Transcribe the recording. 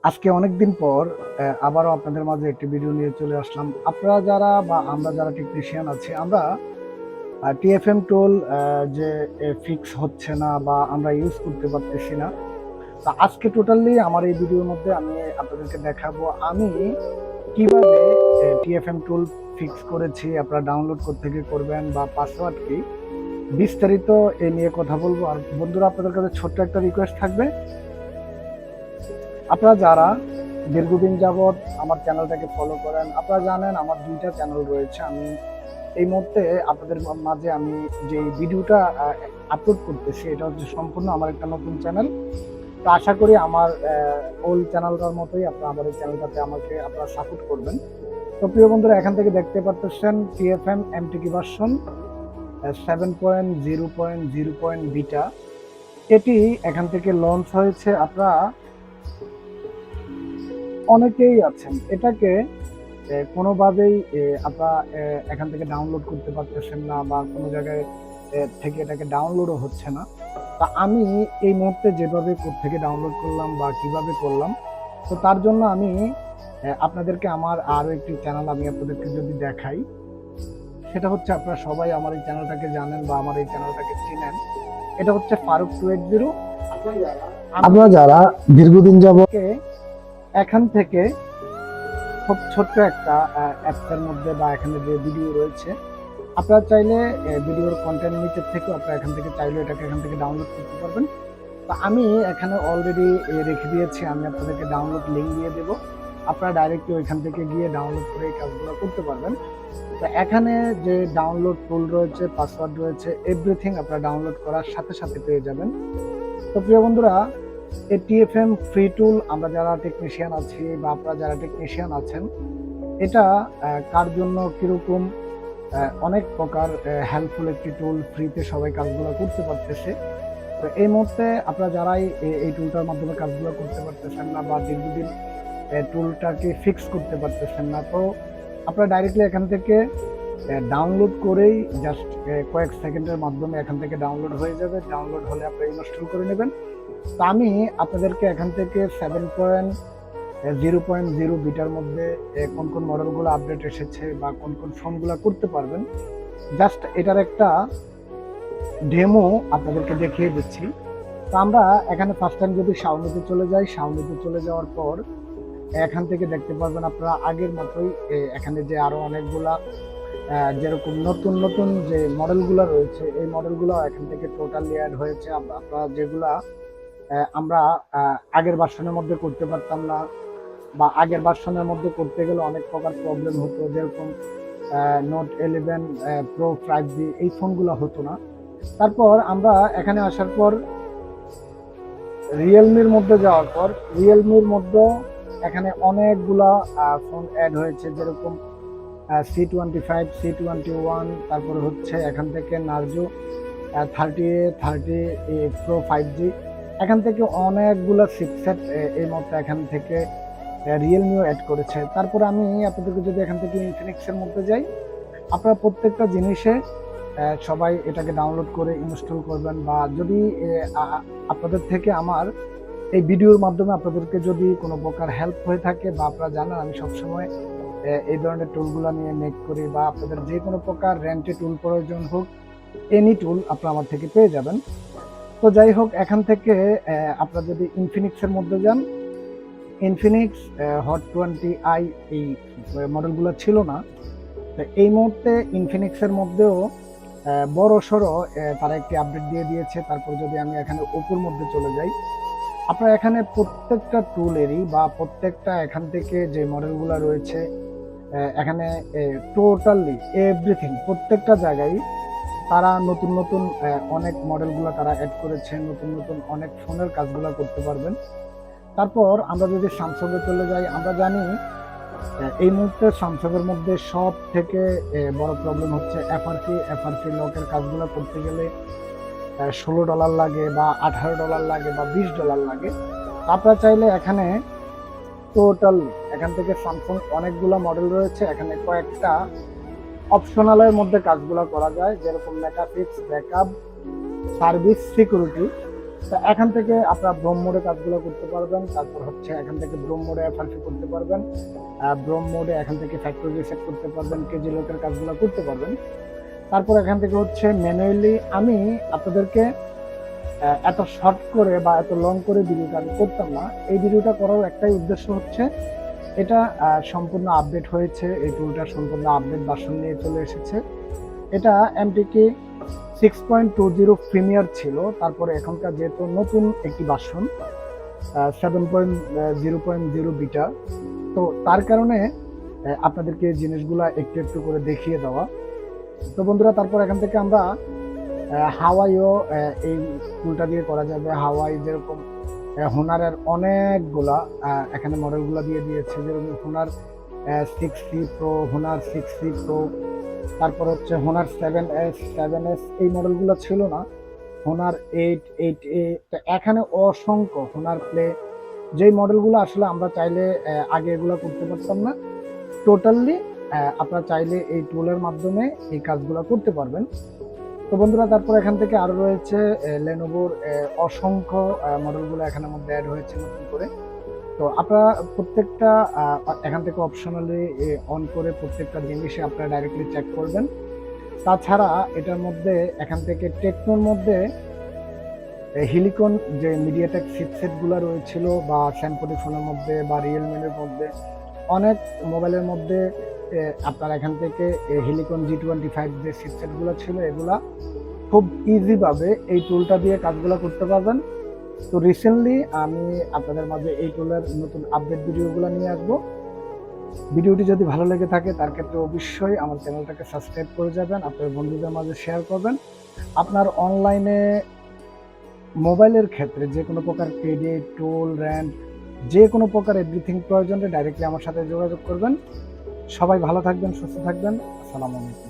আজকে অনেকদিন পর আবারও আপনাদের মাঝে একটি ভিডিও নিয়ে চলে আসলাম। আপনারা যারা বা আমরা যারা টেকনিশিয়ান আছি, আমরা টিএফএম টুল যে ফিক্স হচ্ছে না বা আমরা ইউজ করতে পারতেছি না। তা আজকে টোটালি আমার এই ভিডিওর মধ্যে আমি আপনাদেরকে দেখাবো আমি কিভাবে টিএফএম টুল ফিক্স করেছি, আপনারা ডাউনলোড থেকে করবেন বা পাসওয়ার্ড কি, বিস্তারিত এ নিয়ে কথা বলবো। আর বন্ধুরা, আপনাদের কাছে ছোট্ট একটা রিকোয়েস্ট থাকবে, আপনারা যারা দীর্ঘদিন যাবৎ আমার চ্যানেলটাকে ফলো করেন, আপনারা জানেন আমার দুইটা চ্যানেল রয়েছে। আমি এই মুহূর্তে আপনাদের মাঝে আমি যে ভিডিওটা আপলোড করতেছি, এটা হচ্ছে সম্পূর্ণ আমার একটা নতুন চ্যানেল। তো আশা করি আমার ওল্ড চ্যানেলটার মতোই আপনারা আমার এই চ্যানেলটাতে আমাকে আপনারা সাপোর্ট করবেন। তো প্রিয় বন্ধুরা, এখান থেকে দেখতে পাচ্ছেন টিএফএম এমটিকি ভার্সন 7.0.0 বিটা, এটি এখান থেকে লঞ্চ হয়েছে। আপনারা অনেকেই আছেন এটাকে কোনোভাবেই আপনারা এখান থেকে ডাউনলোড করতে পারতেছেন না বা কোনো জায়গায় থেকে এটাকে ডাউনলোডও হচ্ছে না। তা আমি এই মুহূর্তে যেভাবে থেকে ডাউনলোড করলাম বা কিভাবে করলাম, তো তার জন্য আমি আপনাদেরকে আমার আরও একটি চ্যানেল আমি আপনাদেরকে যদি দেখাই, সেটা হচ্ছে আপনারা সবাই আমার এই চ্যানেলটাকে জানেন বা আমার এই চ্যানেলটাকে চিনেন। এটা হচ্ছে ফারুক 280। আপনারা যারা দীর্ঘদিন যাবত এখান থেকে খুব ছোট্ট একটা অ্যাপসের মধ্যে বা এখানে যে ভিডিও রয়েছে, আপনারা চাইলে ভিডিওর কন্টেন্ট নিচের থেকেও আপনারা এখান থেকে চাইলে এটাকে এখান থেকে ডাউনলোড করতে পারবেন। তো আমি এখানে অলরেডি রেখে দিয়েছি, আমি আপনাদেরকে ডাউনলোড লিঙ্ক দিয়ে দেবো। আপনারা ডাইরেক্টলি ওইখান থেকে গিয়ে ডাউনলোড করে এই কাজগুলো করতে পারবেন। তো এখানে যে ডাউনলোড টুল রয়েছে, পাসওয়ার্ড রয়েছে, এভরিথিং আপনারা ডাউনলোড করার সাথে সাথে পেয়ে যাবেন। তো প্রিয় বন্ধুরা, এই টিএফএম ফ্রি টুল আমরা যারা টেকনিশিয়ান আছি বা আপনারা যারা টেকনিশিয়ান আছেন, এটা কার জন্য কিরকম অনেক প্রকার হেল্পফুল একটি টুল, ফ্রিতে সবাই কাজগুলো করতে পারতেছে। তো এই মুহূর্তে আপনারা যারাই এই টুলটার মাধ্যমে কাজগুলো করতে পারতেছেন না বা দীর্ঘদিন টুলটাকে ফিক্স করতে পারতেছেন না, তো আপনারা ডাইরেক্টলি এখান থেকে ডাউনলোড করেই জাস্ট কয়েক সেকেন্ডের মাধ্যমে এখান থেকে ডাউনলোড হয়ে যাবে। ডাউনলোড হলে আপনারা ইনস্টল করে নেবেন। তো আমি আপনাদেরকে এখান থেকে 7.0.0 বিটার মধ্যে কোন কোন মডেলগুলো আপডেট এসেছে বা কোন কোন ফর্মগুলো করতে পারবেন, জাস্ট এটার একটা ডেমো আপনাদেরকে দেখিয়ে দিচ্ছি। তো আমরা এখানে ফার্স্ট টাইম যদি শাওমিতে চলে যাই, শাওমিতে চলে যাওয়ার পর এখান থেকে দেখতে পারবেন আপনারা আগের মতোই এখানে যে আরো অনেকগুলা যেরকম নতুন নতুন যে মডেলগুলো রয়েছে, এই মডেলগুলো এখান থেকে টোটালি অ্যাড হয়েছে। আপনারা যেগুলা আমরা আগের ভার্সনের মধ্যে করতে পারতাম না বা আগের ভার্সনের মধ্যে করতে গেলে অনেক প্রকার প্রবলেম হতো, যেরকম নোট 11 প্রো 5G এই ফোনগুলো হতো না। তারপর আমরা এখানে আসার পর রিয়েলমির মধ্যে যাওয়ার পর রিয়েলমির মধ্যে এখানে অনেকগুলা ফোন অ্যাড হয়েছে, যেরকম C25, C21, তারপরে হচ্ছে এখান থেকে নার্জো 30 প্রো 5G, এখান থেকে অনেকগুলো চিপসেট এই মুহূর্তে এখান থেকে রিয়েলমিও অ্যাড করেছে। তারপরে আমি আপনাদেরকে যদি এখান থেকে ইনফিনিক্সের মধ্যে যাই, আপনারা প্রত্যেকটা জিনিসে সবাই এটাকে ডাউনলোড করে ইনস্টল করবেন। বা যদি আপনাদের থেকে আমার এই ভিডিওর মাধ্যমে আপনাদেরকে যদি কোনো প্রকার হেল্প হয়ে থাকে বা আপনারা জানেন আমি সবসময় এই ধরনের টুলগুলো নিয়ে মেক করি, বা আপনাদের যে কোনো প্রকার রেন্টে টুল প্রয়োজন হোক, এনি টুল আপনারা আমার থেকে পেয়ে যাবেন। তো যাই হোক, এখান থেকে আপনারা যদি ইনফিনিক্সের মধ্যে যান, ইনফিনিক্স হট 20i এই মডেলগুলো ছিল না। তো এই মুহূর্তে ইনফিনিক্সের মধ্যেও বড় সড়ো তারা একটি আপডেট দিয়ে দিয়েছে। তারপর যদি আমি এখানে ওপোর মধ্যে চলে যাই, আপনারা এখানে প্রত্যেকটা টুলেরই বা প্রত্যেকটা এখান থেকে যে মডেলগুলো রয়েছে, এখানে টোটালি এভরিথিং প্রত্যেকটা জায়গায় তারা নতুন নতুন অনেক মডেলগুলো তারা অ্যাড করেছে, নতুন নতুন অনেক ফোনের কাজগুলো করতে পারবেন। তারপর আমরা যদি স্যামসাংয়ে চলে যাই, আমরা জানি এই মুহূর্তে স্যামসাংয়ের মধ্যে সব থেকে বড় প্রবলেম হচ্ছে এফআরপি লকের কাজগুলো করতে গেলে $16 লাগে বা $18 লাগে বা $20 লাগে। আপনারা চাইলে এখানে টোটাল এখান থেকে স্যামসাং অনেকগুলো মডেল রয়েছে, এখানে কয়েকটা অপশনালের মধ্যে কাজগুলো করা যায়, যেরকম মেটাফিক্স, ব্যাকআপ, সার্ভিস, সিকিউরিটি। তো এখান থেকে আপনার ব্রোম মোডে কাজগুলো করতে পারবেন, তারপর হচ্ছে এখান থেকে ব্রোম মোডে এফআরপি করতে পারবেন, ব্রোম মোডে এখান থেকে ফ্যাক্টরি রিসেট করতে পারবেন, কেজি লকের কাজগুলো করতে পারবেন। তারপর এখান থেকে হচ্ছে ম্যানুয়ালি আমি আপনাদেরকে এত শর্ট করে বা এত লং করে ভিডিওটা আমি করতাম না। এই ভিডিওটা করার একটাই উদ্দেশ্য হচ্ছে এটা সম্পূর্ণ আপডেট হয়েছে, এই টুলটা সম্পূর্ণ আপডেট ভার্সন নিয়ে চলে এসেছে। এটা এমটিকে 6.20 প্রিমিয়ার ছিল, তারপরে এখনকার যেহেতু নতুন একটি ভার্সন 7.0.0 বিটা, তো তার কারণে আপনাদেরকে জিনিসগুলা একটু একটু করে দেখিয়ে দেওয়া। তো বন্ধুরা, তারপর এখান থেকে আমরা হাওয়াইও এই টুলটা দিয়ে করা যাবে। হাওয়াই যেরকম হোনারের অনেকগুলা এখানে মডেলগুলো দিয়ে দিয়েছে, যেরকম Honor 6C pro, Honor 6C pro, তারপর হচ্ছে হোনার 7S এই মডেলগুলো ছিল না, হোনার 8A। তো এখানে অসংখ্য হোনার প্লে, যেই মডেলগুলো আসলে আমরা চাইলে আগে এগুলো করতে পারতাম না, টোটালি আপনারা চাইলে এই টুলের মাধ্যমে এই কাজগুলো করতে পারবেন। তো বন্ধুরা, তারপর এখান থেকে আরো রয়েছে লেনোভোর অসংখ্য মডেলগুলো এখানের মধ্যে অ্যাড হয়েছে নতুন করে। তো আপনারা প্রত্যেকটা এখান থেকে অপশনালি অন করে প্রত্যেকটা জিনিসে আপনারা ডাইরেক্টলি চেক করবেন। তাছাড়া এটার মধ্যে এখান থেকে টেকনোর মধ্যে হিলিকন যে মিডিয়াটেক চিপসেটগুলো রয়েছিল, বা স্যামসাং ফোনের মধ্যে বা রিয়েলমির মধ্যে অনেক মোবাইলের মধ্যে আপনার এখান থেকে হিলিকন G25 যে চিপসেটগুলো ছিল, এগুলা খুব ইজিভাবে এই টুলটা দিয়ে কাজগুলো করতে পারবেন। তো রিসেন্টলি আমি আপনাদের মাঝে এই টুলের নতুন আপডেট ভিডিওগুলো নিয়ে আসবো। ভিডিওটি যদি ভালো লেগে থাকে তার ক্ষেত্রে অবশ্যই আমার চ্যানেলটাকে সাবস্ক্রাইব করে যাবেন, আপনার বন্ধুদের মাঝে শেয়ার করবেন। আপনার অনলাইনে মোবাইলের ক্ষেত্রে যে কোনো প্রকার ক্রেডিট, টুল, র্যান্ট, যে কোনো প্রকার এভরিথিং প্রয়োজনে ডাইরেক্টলি আমার সাথে যোগাযোগ করবেন। সবাই ভালো থাকবেন, সুস্থ থাকবেন। আসসালামু আলাইকুম।